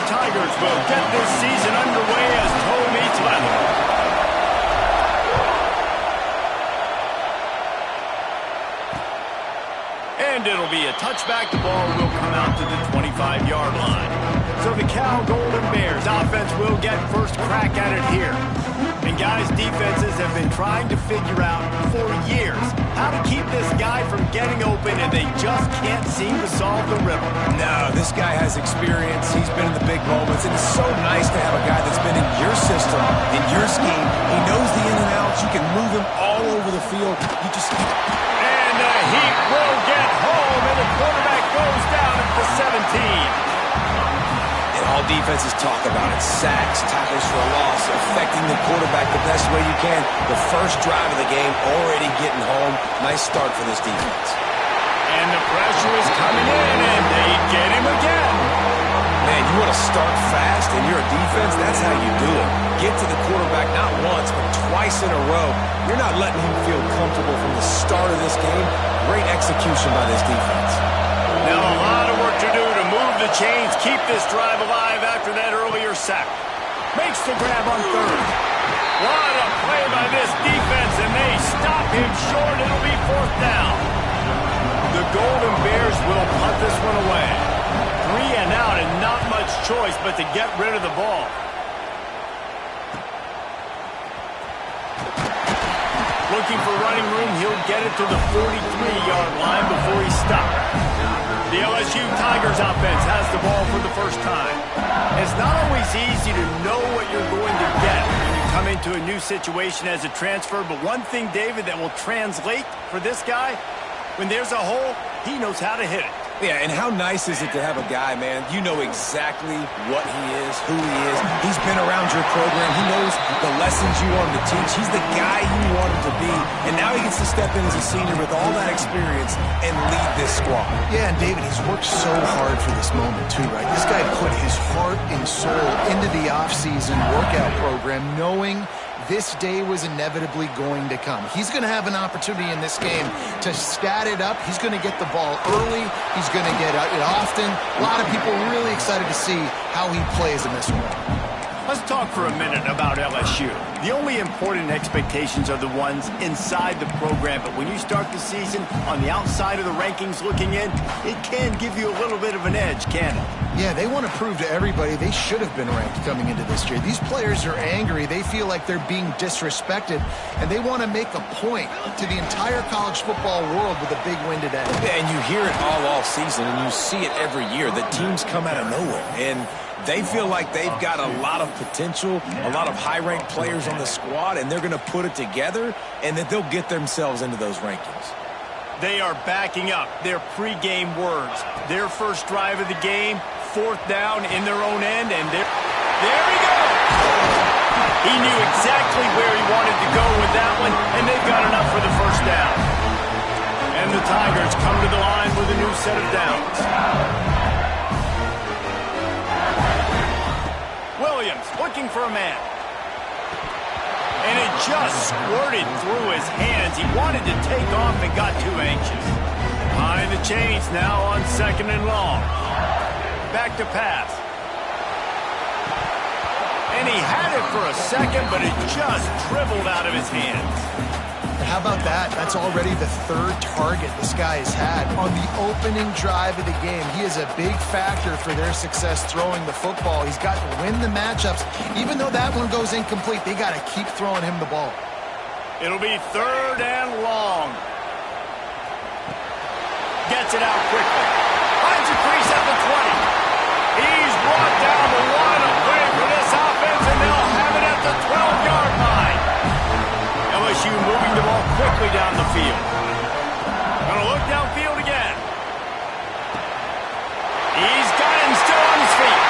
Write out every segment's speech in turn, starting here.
Tigers will get this season underway as toe meets leather. And it'll be a touchback. The ball will come out to the 25-yard line. So the Cal Golden Bears offense will get first crack at it here. And guys, defenses have been trying to figure out for years how to keep this guy from getting open, and they just can't seem to solve the riddle. No, this guy has experience. He's been in the big moments, and it's so nice to have a guy that's been in your system, in your scheme. He knows the in and outs. You can move him all over the field. You just... And the Heat will get home, and the quarterback goes down at the 17. All defenses talk about it. Sacks, tackles for a loss, affecting the quarterback the best way you can. The first drive of the game, already getting home. Nice start for this defense. And the pressure is coming in, and they get him again. Man, you want to start fast, and you're a defense, that's how you do it. Get to the quarterback not once, but twice in a row. You're not letting him feel comfortable from the start of this game. Great execution by this defense. Now a lot of work to do to move the chains, keep this drive alive after that earlier sack. Makes the grab on third. What a play by this defense, and they stop him short. It'll be fourth down. The Golden Bears will punt this one away. 3 and out, and not much choice but to get rid of the ball. Looking for running room, he'll get it to the 43-yard line before he stops. The LSU Tigers offense has the ball for the first time. It's not always easy to know what you're going to get when you come into a new situation as a transfer, but one thing, David, that will translate for this guy, when there's a hole, he knows how to hit it. Yeah, and how nice is it to have a guy, man, you know exactly what he is, who he is. He's been around your program. He knows the lessons you want him to teach. He's the guy you want him to be. And now he gets to step in as a senior with all that experience and lead this squad. Yeah, and David, he's worked so hard for this moment, too, right? This guy put his heart and soul into the offseason workout program, knowing this day was inevitably going to come. He's going to have an opportunity in this game to stat it up. He's going to get the ball early. He's going to get it often. A lot of people really excited to see how he plays in this one. Let's talk for a minute about LSU. The only important expectations are the ones inside the program, but when you start the season on the outside of the rankings looking in, it can give you a little bit of an edge, can it? Yeah, they want to prove to everybody they should have been ranked coming into this year. These players are angry. They feel like they're being disrespected, and they want to make a point to the entire college football world with a big win today. Yeah, and you hear it all season, and you see it every year. The teams come out of nowhere, and they feel like they've got a lot of potential, a lot of high-ranked players on the squad, and they're going to put it together, and that they'll get themselves into those rankings. They are backing up their pregame words. Their first drive of the game, fourth down in their own end, and there he goes! He knew exactly where he wanted to go with that one, and they've got enough for the first down. And the Tigers come to the line with a new set of downs. Williams looking for a man. And it just squirted through his hands. He wanted to take off and got too anxious. Behind the chains now on 2nd and long. Back to pass. And he had it for a second, but it just dribbled out of his hands. How about that? That's already the third target this guy has had on the opening drive of the game. He is a big factor for their success throwing the football. He's got to win the matchups. Even though that one goes incomplete, they got to keep throwing him the ball. It'll be 3rd and long. Gets it out quickly. Finds a crease at the 20. He's brought down the line of play for this offense, and they'll have it at the 12-yard line. LSU moving the ball quickly down the field. Gonna look downfield again. He's got him still on his feet.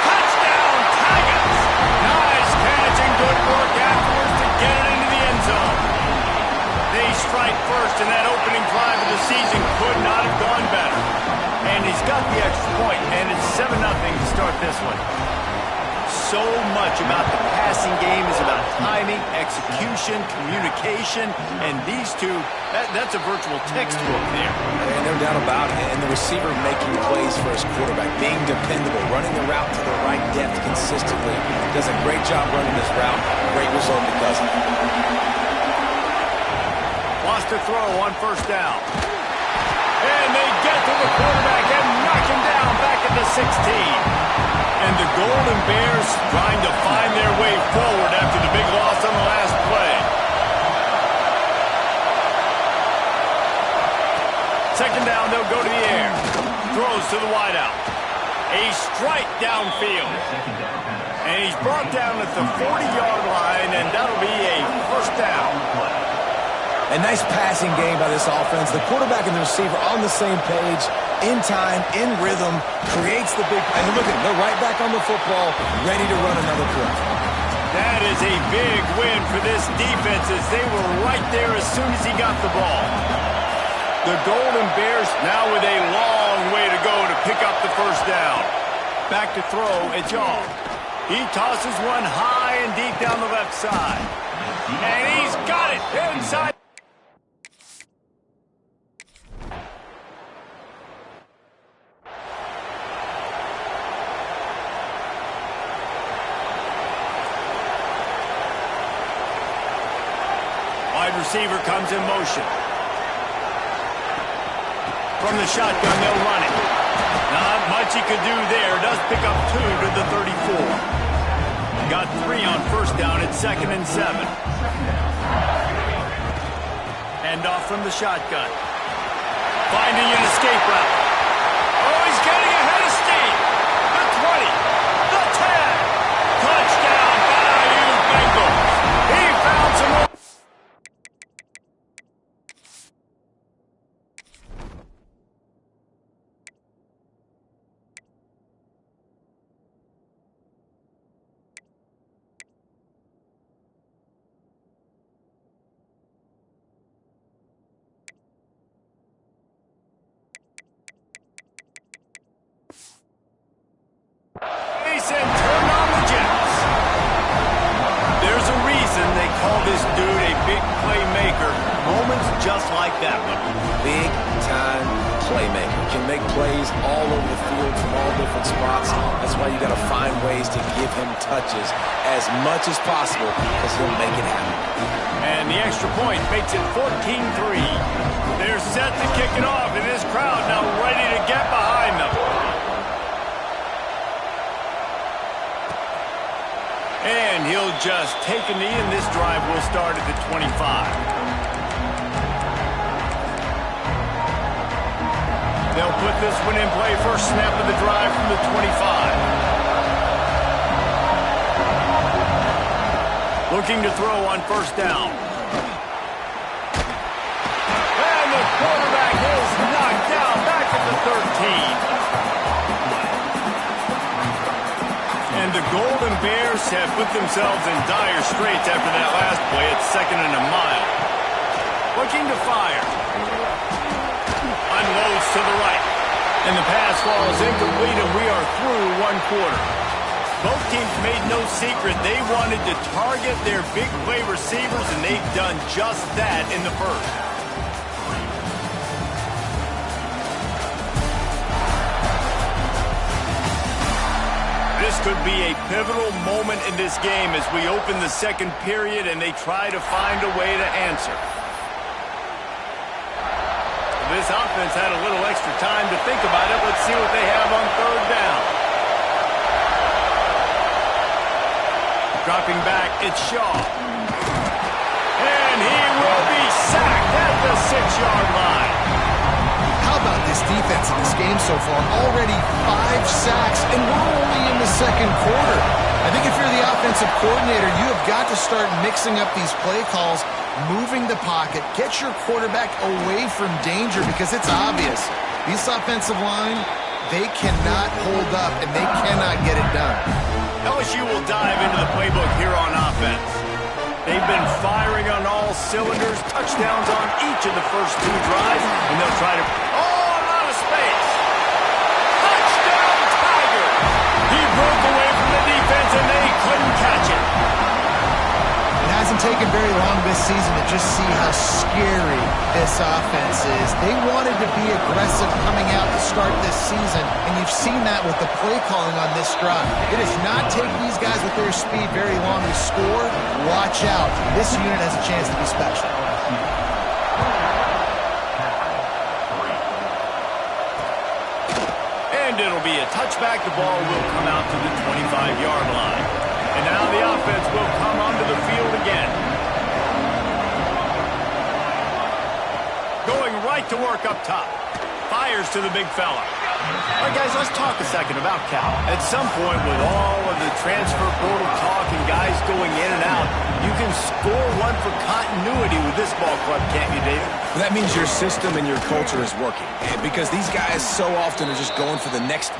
Touchdown, Tigers! Nice catch and good work afterwards to get it into the end zone. They strike first, and that opening drive of the season could not have gone better. And he's got the extra point, and it's 7-0 to start this one. so much about the passing game is about timing, execution, communication, and these two, that's a virtual textbook there. And no doubt about it. And the receiver making plays for his quarterback, being dependable, running the route to the right depth consistently. Does a great job running this route. Great result because of it. Lost to throw on first down. And they get to the quarterback and knock him down back at the 16. And the Golden Bears trying to find their way forward after the big loss on the last play. Second down, they'll go to the air. Throws to the wideout. A strike downfield. And he's brought down at the 40-yard line, and that'll be a first down. A nice passing game by this offense. The quarterback and the receiver on the same page, in time, in rhythm, creates the big play. And look at it, they're right back on the football, ready to run another play. That is a big win for this defense as they were right there as soon as he got the ball. The Golden Bears now with a long way to go to pick up the first down. Back to throw at Yaw. He tosses one high and deep down the left side. And he's got it inside. Wide receiver comes in motion. From the shotgun, they'll run it. Not much he could do there. Does pick up 2 to the 34. Got 3 on first down at 2nd and 7. Hand off from the shotgun. Finding an escape route. Oh, he's getting ahead of steam. The 20. The 10. Touchdown, Bayou Bengals. He found some more. And turn on the Jets. There's a reason they call this dude a big playmaker. Moments just like that one. Big time playmaker. Can make plays all over the field from all different spots. That's why you got to find ways to give him touches as much as possible because he'll make it happen. And the extra point makes it 14-3. They're set to kick it off, and this crowd now ready to get behind them. And he'll just take a knee, and this drive will start at the 25. They'll put this one in play. First snap of the drive from the 25. Looking to throw on first down. And the quarterback is knocked down back at the 13. And the Golden Bears have put themselves in dire straits after that last play at 2nd and a mile. Looking to fire. Unloads to the right. And the pass falls incomplete, and we are through one quarter. Both teams made no secret they wanted to target their big play receivers, and they've done just that in the first. This could be a pivotal moment in this game as we open the second period and they try to find a way to answer. This offense had a little extra time to think about it. Let's see what they have on third down. Dropping back, it's Shaw. And he will be sacked at the 6-yard line. How about this defense in this game so far? Already 5 sacks, and we're only in the second quarter. I think if you're the offensive coordinator, you have got to start mixing up these play calls, moving the pocket, get your quarterback away from danger because it's obvious. This offensive line, they cannot hold up, and they cannot get it done. LSU will dive into the playbook here on offense. They've been firing on all cylinders, touchdowns on each of the first 2 drives, and they'll try to... Oh, a lot of space! Touchdown, Tigers! He broke away from the defense, and they this season to just see how scary this offense is. They wanted to be aggressive coming out to start this season, and you've seen that with the play calling on this drive. It does not take these guys with their speed very long to score. Watch out. This unit has a chance to be special. And it'll be a touchback. The ball will come out to the 25-yard line. And now the offense will come onto the field again. Going right to work up top. Fires to the big fella. All right, guys, let's talk a second about Cal. At some point, with all of the transfer portal talk and guys going in and out, you can score one for continuity with this ball club, can't you, David? That means your system and your culture is working. And because these guys so often are just going for the next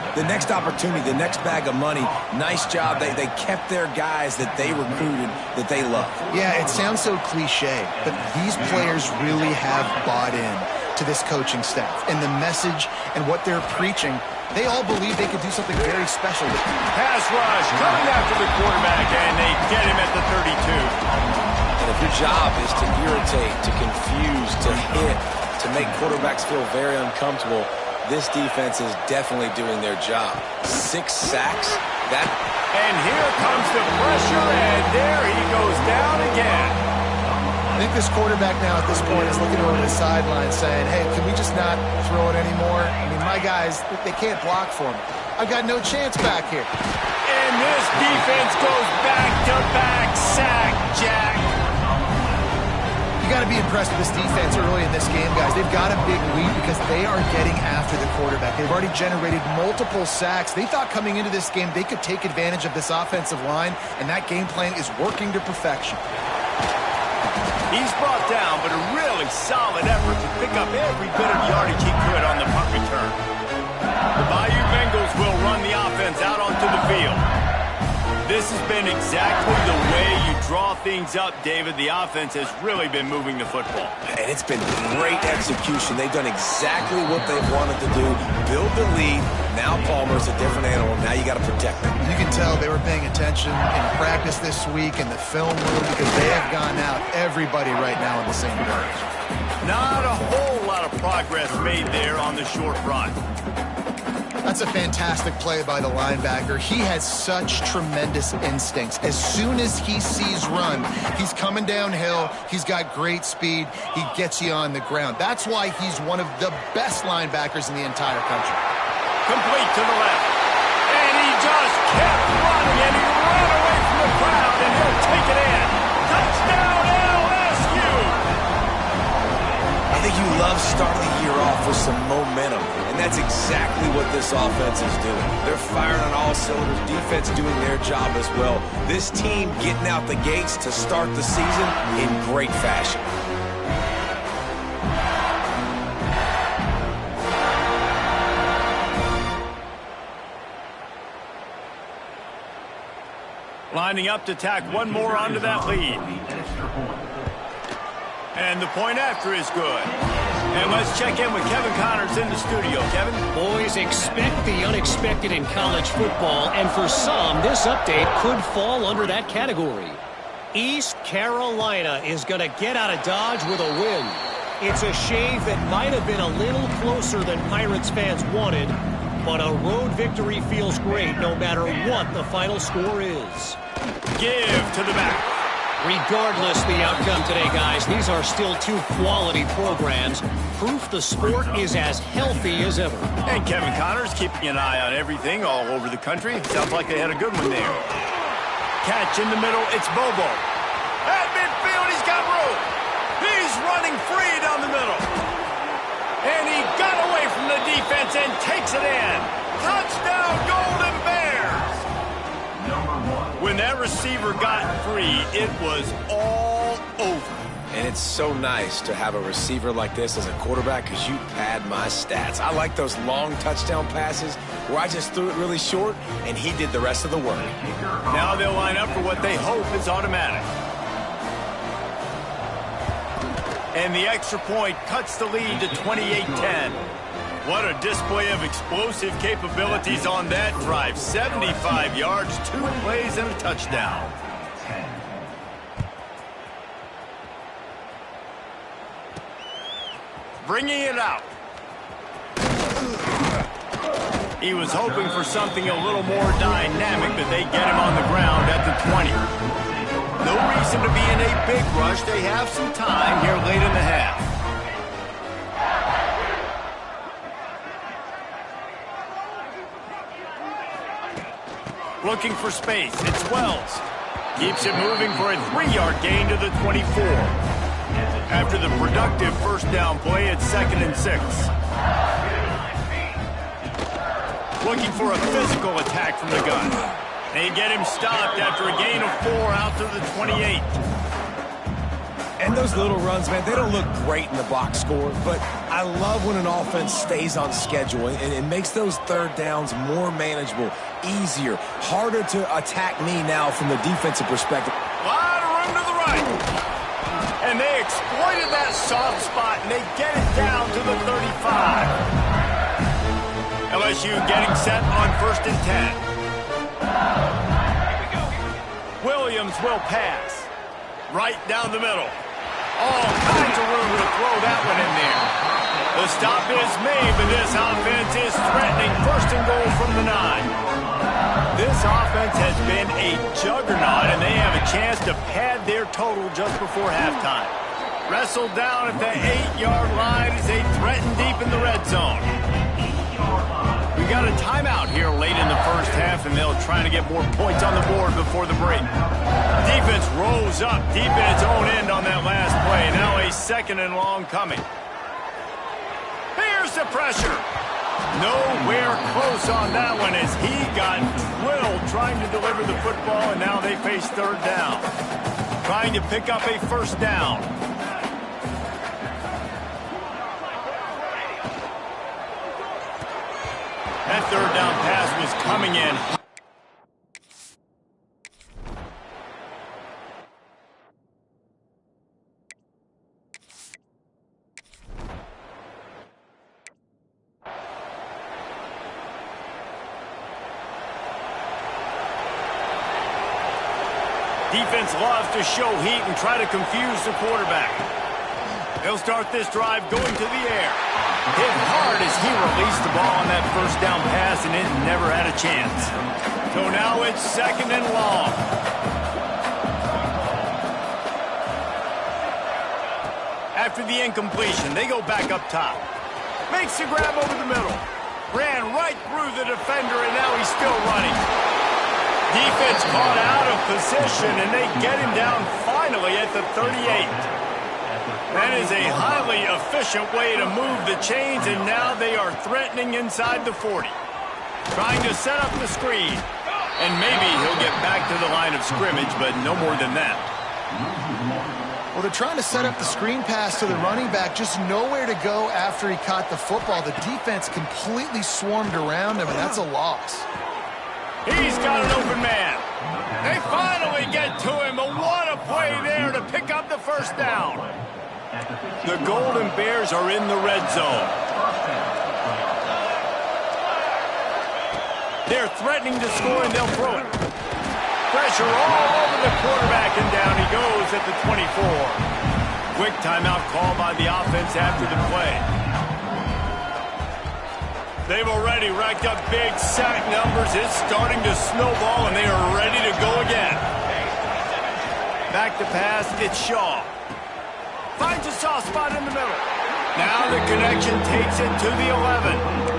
opportunity, the next bag of money. Nice job. They kept their guys that they recruited, that they love. Yeah, it sounds so cliche, but these players really have bought in to this coaching staff and the message and what they're preaching. They all believe they could do something very special with them. Pass rush coming after the quarterback, and they get him at the 32. And if your job is to irritate, to confuse, to hit, to make quarterbacks feel very uncomfortable, this defense is definitely doing their job. 6 sacks. And here comes the pressure, and there he goes down again. I think this quarterback now at this point is looking over the sideline saying, hey, can we just not throw it anymore? I mean, my guys, they can't block for me. I've got no chance back here. And this defense goes back-to-back sack, Jack. You got to be impressed with this defense early in this game, guys. They've got a big lead because they are getting after the quarterback. They've already generated multiple sacks. They thought coming into this game they could take advantage of this offensive line, and that game plan is working to perfection. He's brought down, but a really solid effort to pick up every bit of yardage he could on the punt return. The Bayou Bengals will run the offense out onto the field. This has been exactly the way you draw things up, David. The offense has really been moving the football. And it's been great execution. They've done exactly what they've wanted to do. Build the lead. Now Palmer's a different animal. Now you got to protect them. You can tell they were paying attention in practice this week in the film room because they have gone out, everybody right now in the same page. Not a whole lot of progress made there on the short run. That's a fantastic play by the linebacker. He has such tremendous instincts. As soon as he sees run, he's coming downhill. He's got great speed. He gets you on the ground. That's why he's one of the best linebackers in the entire country. Complete to the left. And he just kept running, and he ran away from the crowd, and he'll take it in. Touchdown, LSU! I think you love starting the year off with some momentum, and that's exactly what this offense is doing. They're firing on all cylinders, defense doing their job as well. This team getting out the gates to start the season in great fashion. Lining up to tack one more onto that lead. And the point after is good. And let's check in with Kevin Connors in the studio. Kevin? Boys, expect the unexpected in college football, and for some, this update could fall under that category. East Carolina is going to get out of Dodge with a win. It's a shave that might have been a little closer than Pirates fans wanted, but a road victory feels great no matter what the final score is. Give to the back. Regardless the outcome today, guys, these are still two quality programs. Proof the sport is as healthy as ever. And Kevin Connors keeping an eye on everything all over the country. Sounds like they had a good one there. Catch in the middle. It's Bobo. At midfield, he's got room. He's running free down the middle. And he got away from the defense and takes it in. Touchdown, Golden Bears! When that receiver got free, it was all over. And it's so nice to have a receiver like this as a quarterback because you pad my stats. I like those long touchdown passes where I just threw it really short and he did the rest of the work. Now they'll line up for what they hope is automatic. And the extra point cuts the lead to 28-10. What a display of explosive capabilities on that drive. 75 yards, 2 plays, and a touchdown. bringing it out. He was hoping for something a little more dynamic, but they get him on the ground at the 20. No reason to be in a big rush. They have some time here late in the half. Looking for space. It's Wells. Keeps it moving for a 3-yard gain to the 24. After the productive first down play, it's 2nd and 6. Looking for a physical attack from the gun. They get him stopped after a gain of 4 out to the 28. And those little runs, man, they don't look great in the box score, but I love when an offense stays on schedule and it makes those third downs more manageable, easier, harder to attack me now from the defensive perspective. A lot of room to the right. And they exploited that soft spot, and they get it down to the 35. LSU getting set on 1st and 10. Williams will pass. Right down the middle. All kinds of room to throw that one in there. The stop is made, but this offense is threatening 1st and goal from the 9. This offense has been a juggernaut, and they have a chance to pad their total just before halftime. Wrestled down at the 8-yard line as they threaten deep in the red zone. We got a timeout here late in the first half, and they'll try to get more points on the board before the break. Defense rolls up deep in its own end on that last play. Now a 2nd and long coming. Here's the pressure. Nowhere close on that one as he got drilled trying to deliver the football, and now they face 3rd down. Trying to pick up a 1st down. That 3rd down pass was coming in. Defense loves to show heat and try to confuse the quarterback. They'll start this drive going to the air. Hit hard as he released the ball on that 1st down pass, and it never had a chance. So now it's 2nd and long. After the incompletion, they go back up top. Makes the grab over the middle. Ran right through the defender, and now he's still running. Defense caught out of position, and they get him down finally at the 38. That is a highly efficient way to move the chains, and now they are threatening inside the 40. Trying to set up the screen. And maybe he'll get back to the line of scrimmage, but no more than that. Well, they're trying to set up the screen pass to the running back, just nowhere to go after he caught the football. The defense completely swarmed around him, and that's a loss. He's got an open man. They finally get to him, but what a play there to pick up the 1st down. The Golden Bears are in the red zone. They're threatening to score, and they'll throw it. Pressure all over the quarterback, and down he goes at the 24. Quick timeout call by the offense after the play. They've already racked up big sack numbers. It's starting to snowball, and they are ready to go again. Back to pass, it's Shaw. Finds a soft spot in the middle. Now the connection takes it to the 11.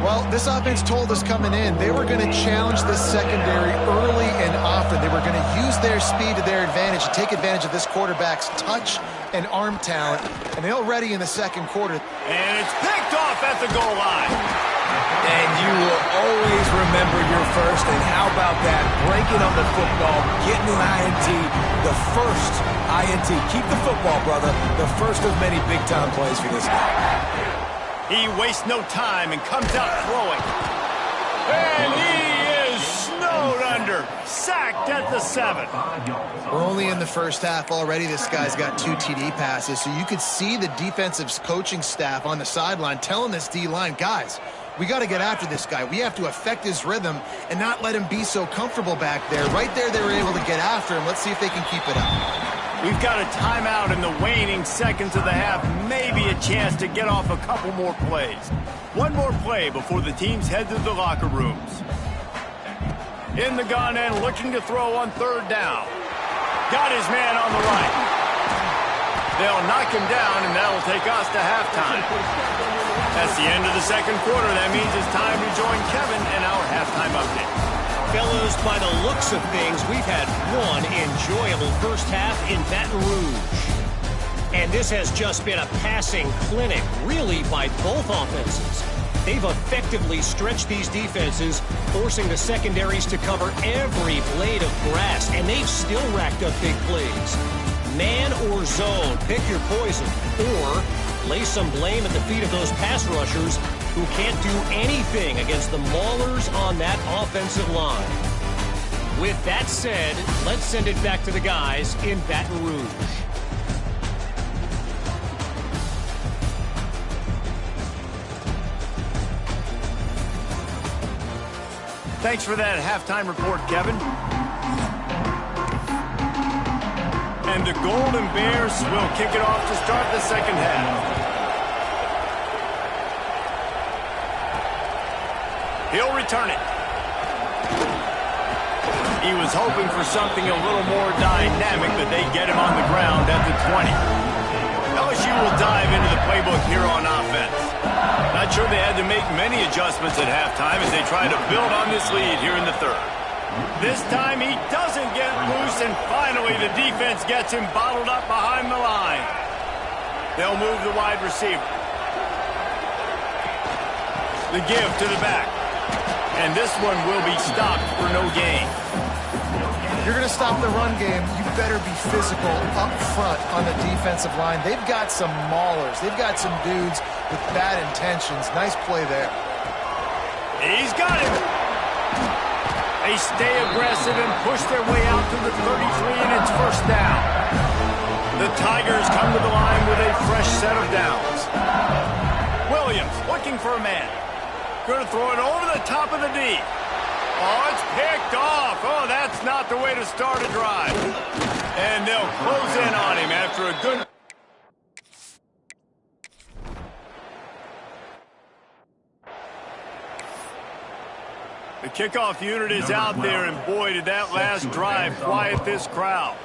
Well, this offense told us coming in they were going to challenge this secondary early and often. They were going to use their speed to their advantage, take advantage of this quarterback's touch and arm talent, and they're already in the 2nd quarter. And it's picked off at the goal line. And you will always remember your first, and how about that? Breaking on the football, getting an INT, the first INT. Keep the football, brother. The first of many big-time plays for this guy. He wastes no time and comes out throwing. And he is snowed under. Sacked at the 7. We're only in the first half already. This guy's got 2 TD passes, so you could see the defensive coaching staff on the sideline telling this D-line, guys, we got to get after this guy. We have to affect his rhythm and not let him be so comfortable back there. Right there, they were able to get after him. Let's see if they can keep it up. We've got a timeout in the waning seconds of the half. Maybe a chance to get off a couple more plays. One more play before the teams head to the locker rooms. In the gun and looking to throw on third down. Got his man on the right. They'll knock him down, and that'll take us to halftime. That's the end of the second quarter. That means it's time to join Kevin in our halftime update. Fellas, by the looks of things, we've had one enjoyable first half in Baton Rouge. And this has just been a passing clinic, really, by both offenses. They've effectively stretched these defenses, forcing the secondaries to cover every blade of grass, and they've still racked up big plays. Man or zone, pick your poison, or lay some blame at the feet of those pass rushers who can't do anything against the maulers on that offensive line. With that said, let's send it back to the guys in Baton Rouge. Thanks for that halftime report, Kevin. And the Golden Bears will kick it off to start the second half. He'll return it. He was hoping for something a little more dynamic, but they get him on the ground at the 20. LSU will dive into the playbook here on offense. Not sure they had to make many adjustments at halftime as they try to build on this lead here in the third. This time he doesn't get loose, and finally the defense gets him bottled up behind the line. They'll move the wide receiver. The give to the back. And this one will be stopped for no gain. You're going to stop the run game, you better be physical up front on the defensive line. They've got some maulers. They've got some dudes with bad intentions. Nice play there. He's got him. They stay aggressive and push their way out to the 33, and it's first down. The Tigers come to the line with a fresh set of downs. Williams looking for a man. Going to throw it over the top of the D. Oh, it's picked off. Oh, that's not the way to start a drive. And they'll close in on him after a good... The kickoff unit is out there, and boy, did that last drive quiet this crowd.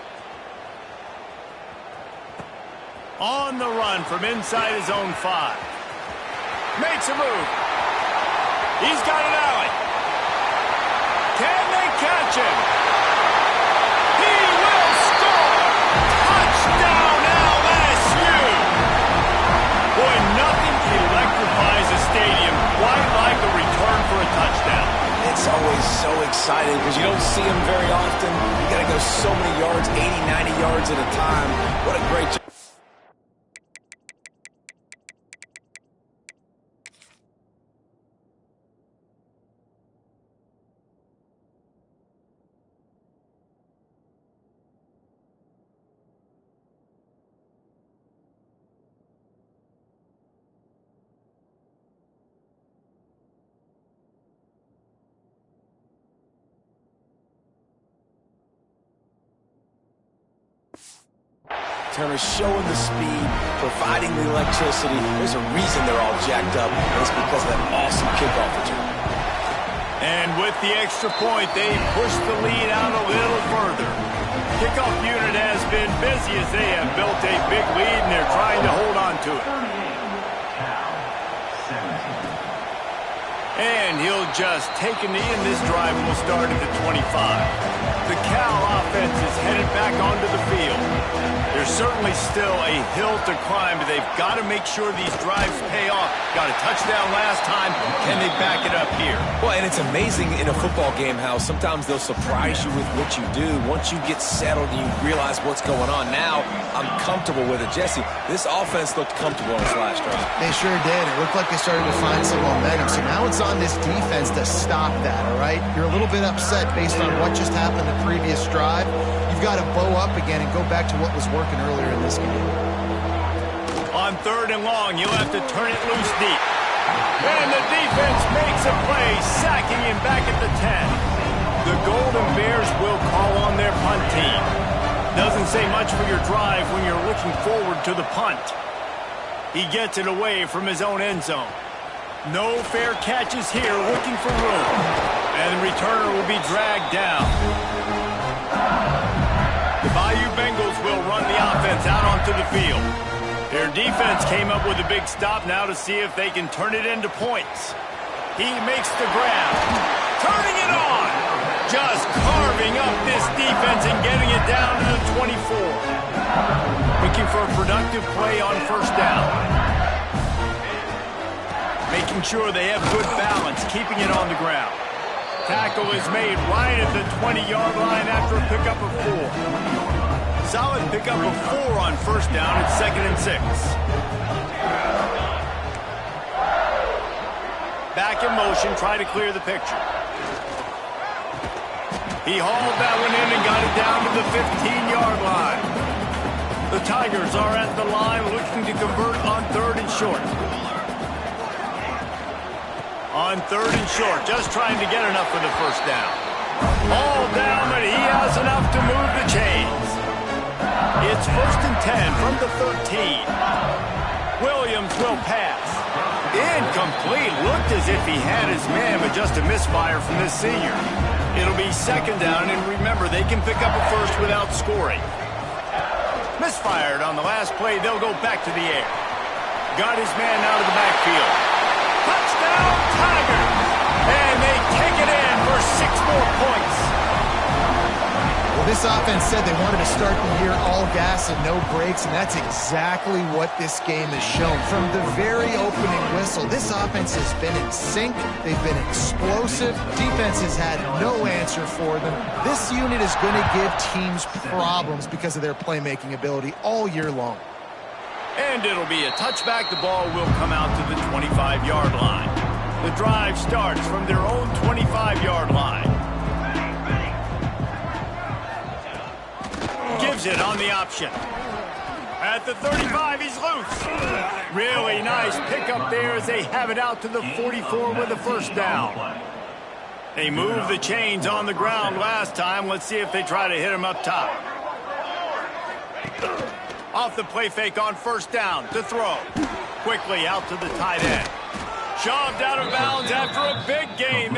On the run from inside his own 5. Makes a move. He's got an alley. Can they catch him? He will score! Touchdown, LSU! Boy, nothing electrifies a stadium quite like a return for a touchdown. It's always so exciting because you don't see them very often. You got to go so many yards, 80, 90 yards at a time. What a great job. Turner showing the speed, providing the electricity. There's a reason they're all jacked up, and it's because of that awesome kickoff return. And with the extra point, they push the lead out a little further. Kickoff unit has been busy as they have built a big lead, and they're trying to hold on to it. And he'll just take a knee, and this drive will start at the 25. The Cal offense is headed back onto the field. There's certainly still a hill to climb, but they've got to make sure these drives pay off. Got a touchdown last time. Can they back it up here? Well, and it's amazing in a football game how sometimes they'll surprise you with what you do. Once you get settled and you realize what's going on, now I'm comfortable with it. Jesse, this offense looked comfortable on this last drive. They sure did. It looked like they started to find some momentum. So now it's on this defense to stop that, all right? You're a little bit upset based on what just happened the previous drive. You've got to bow up again and go back to what was working earlier in this game. On third and long, you'll have to turn it loose deep. And the defense makes a play, sacking him back at the 10. The Golden Bears will call on their punt team. Doesn't say much for your drive when you're looking forward to the punt. He gets it away from his own end zone. No fair catches here, looking for room. And the returner will be dragged down. The Bayou Bengals will run the offense out onto the field. Their defense came up with a big stop now to see if they can turn it into points. He makes the grab. Turning it on. Just carving up this defense and getting it down to the 24. Looking for a productive play on first down. Making sure they have good balance, keeping it on the ground. Tackle is made right at the 20-yard line after a pickup of 4. Solid pickup of 4 on first down at 2nd and 6. Back in motion, try to clear the picture. He hauled that one in and got it down to the 15-yard line. The Tigers are at the line looking to convert on 3rd and short. On 3rd and short, just trying to get enough for the first down. All down, but he has enough to move the chains. It's 1st and 10 from the 13. Williams will pass. Incomplete. Looked as if he had his man, but just a misfire from this senior. It'll be 2nd down, and remember, they can pick up a first without scoring. Misfired on the last play. They'll go back to the air. Got his man out of the backfield. Touchdown, Tigers! And they take it in for 6 more points. Well, this offense said they wanted to start the year all gas and no brakes, and that's exactly what this game has shown. From the very opening whistle, this offense has been in sync. They've been explosive. Defense has had no answer for them. This unit is going to give teams problems because of their playmaking ability all year long. And it'll be a touchback. The ball will come out to the 25-yard line. The drive starts from their own 25-yard line. Gives it on the option. At the 35, he's loose. Really nice pickup there as they have it out to the 44 with a first down. They moved the chains on the ground last time. Let's see if they try to hit him up top. Off the play fake on first down to throw. Quickly out to the tight end. Shoved out of bounds after a big gain.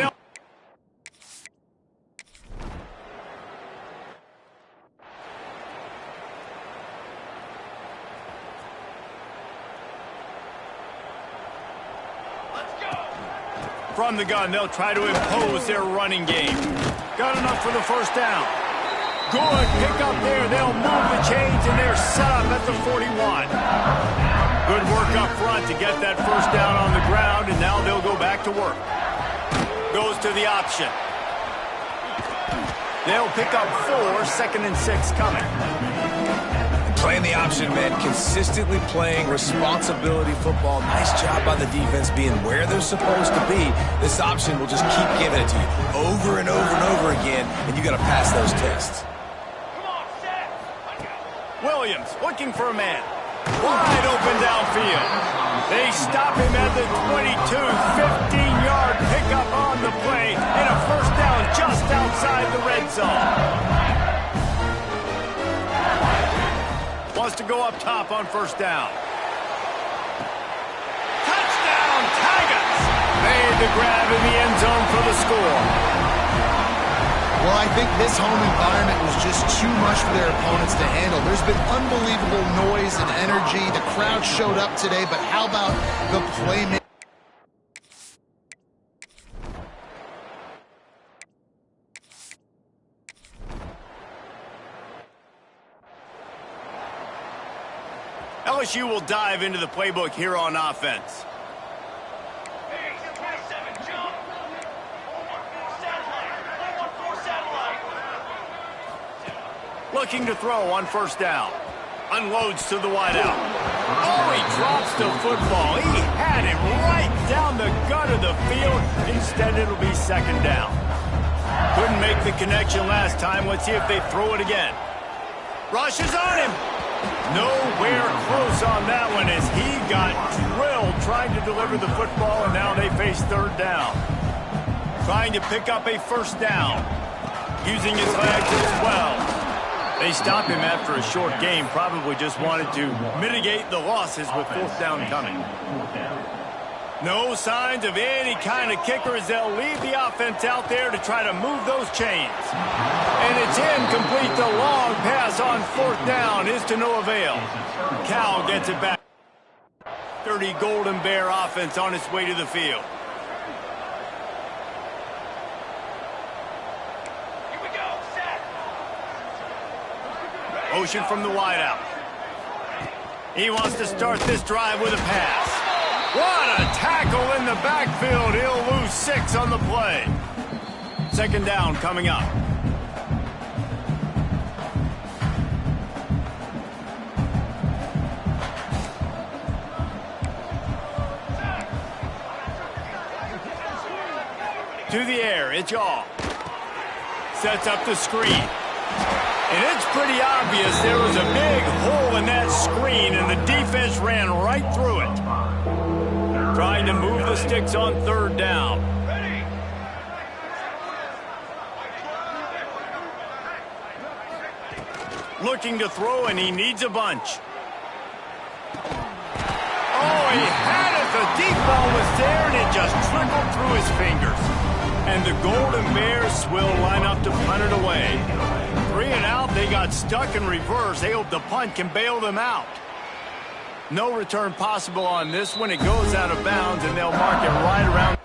From the gun, they'll try to impose their running game. Got enough for the first down. Good pick up there. They'll move the chains, and they're set up at the 41. Good work up front to get that first down on the ground, and now they'll go back to work. Goes to the option. They'll pick up 4, 2nd and 6 coming. Playing the option, man. Consistently playing responsibility football. Nice job by the defense being where they're supposed to be. This option will just keep giving it to you over and over and over again, and you got to pass those tests. Williams looking for a man. Wide open downfield. They stop him at the 22. 15-yard pickup on the play, and a first down just outside the red zone. Wants to go up top on first down. Touchdown, Tigers! Made the grab in the end zone for the score. Well, I think this home environment was just too much for their opponents to handle. There's been unbelievable noise and energy. The crowd showed up today, but how about the playmaking? LSU will dive into the playbook here on offense. Looking to throw on first down. Unloads to the wideout. Oh, he drops the football. He had it right down the gut of the field. Instead, it'll be 2nd down. Couldn't make the connection last time. Let's see if they throw it again. Rushes on him. Nowhere close on that one as he got drilled trying to deliver the football, and now they face 3rd down. Trying to pick up a first down. Using his legs as well. They stopped him after a short game, probably just wanted to mitigate the losses with fourth down coming. No signs of any kind of kickers. They'll leave the offense out there to try to move those chains. And it's incomplete. The long pass on fourth down is to no avail. Cal gets it back. 30 Golden Bear offense on its way to the field. Here we go, set. Motion from the wideout. He wants to start this drive with a pass. What a tackle in the backfield. He'll lose 6 on the play. Second down coming up. To the air, it's all. Sets up the screen. And it's pretty obvious there was a big hole in that screen, and the defense ran right through it. Trying to move the sticks on third down. Looking to throw, and he needs a bunch. Oh, he had it. The deep ball was there, and it just trickled through his fingers. And the Golden Bears will line up to punt it away. 3 and out, they got stuck in reverse. They hope the punt can bail them out. No return possible on this one. It goes out of bounds, and they'll mark it right around.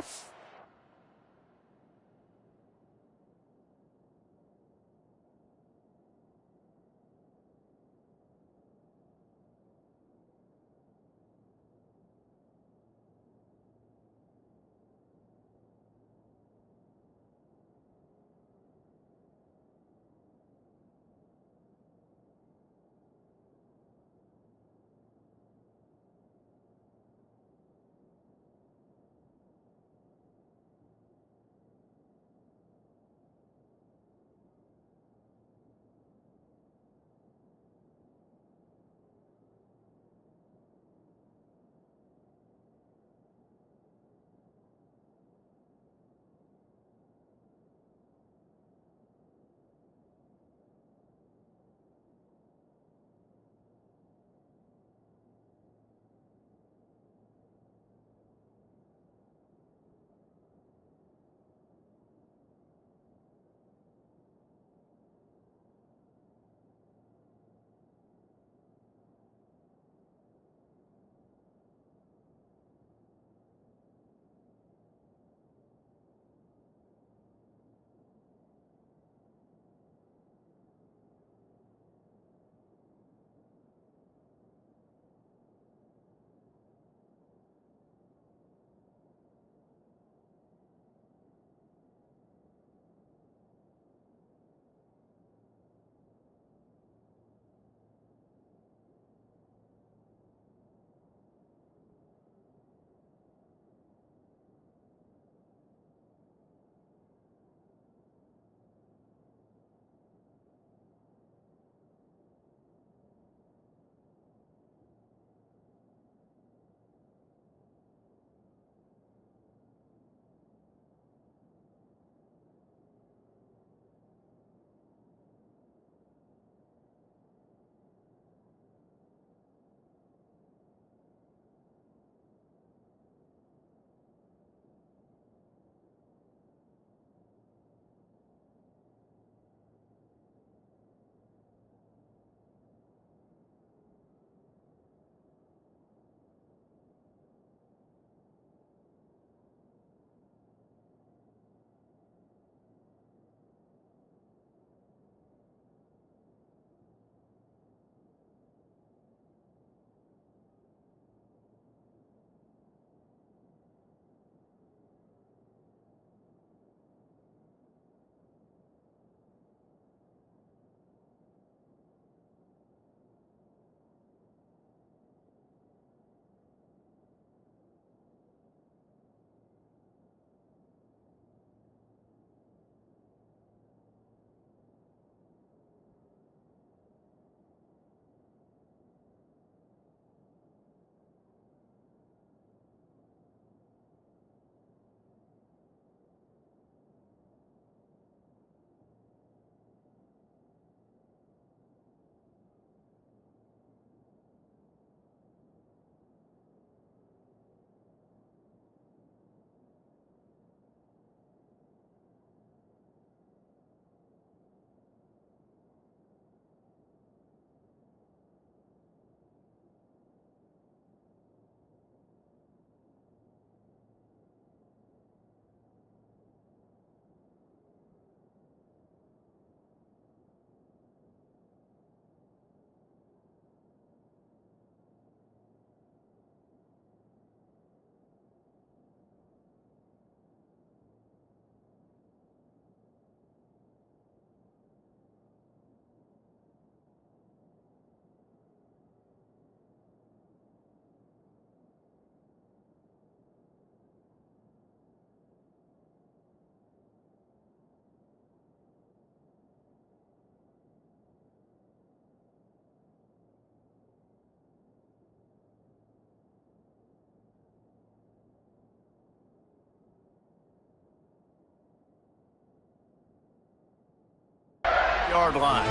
yard line.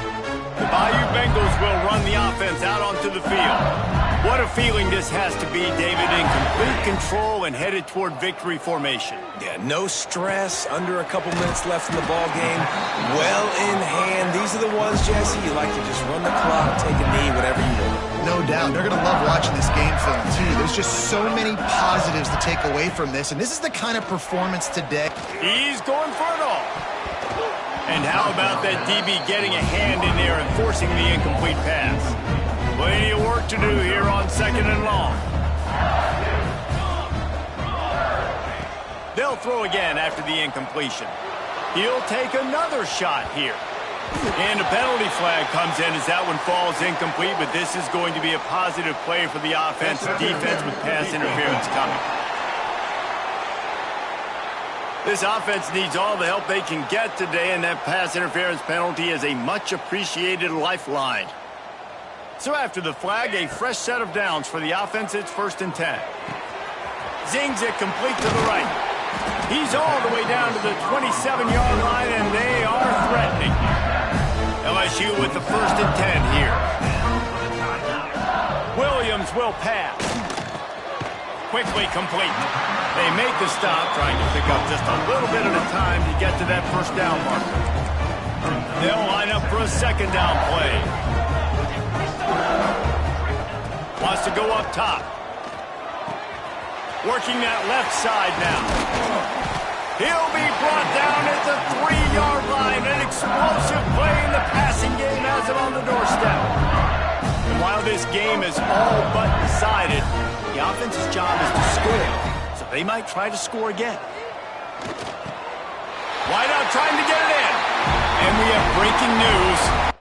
The Bayou Bengals will run the offense out onto the field. What a feeling this has to be, David, in complete control and headed toward victory formation. Yeah, no stress, under a couple minutes left in the ball game. Well in hand. These are the ones, Jesse, you like to just run the clock, take a knee, whatever you want. No doubt. They're going to love watching this game film, too. There's just so many positives to take away from this, and this is the kind of performance today. He's going for it all. And how about that DB getting a hand in there and forcing the incomplete pass? Plenty of work to do here on 2nd and long. They'll throw again after the incompletion. He'll take another shot here. And a penalty flag comes in as that one falls incomplete, but this is going to be a positive play for the offense. Defense with pass interference coming. This offense needs all the help they can get today, and that pass interference penalty is a much appreciated lifeline. So after the flag, a fresh set of downs for the offense. It's 1st and 10. Zings it complete to the right. He's all the way down to the 27-yard line, and they are threatening. LSU with the 1st and 10 here. Williams will pass. Quickly complete. They make the stop, trying to pick up just a little bit at a time to get to that 1st down marker. They'll line up for a 2nd down play. Wants to go up top. Working that left side now. He'll be brought down at the 3-yard line. An explosive play in the passing game has him on the doorstep. And while this game is all but decided, the offense's job is to score. So they might try to score again. Wideout trying to get it in. And we have breaking news.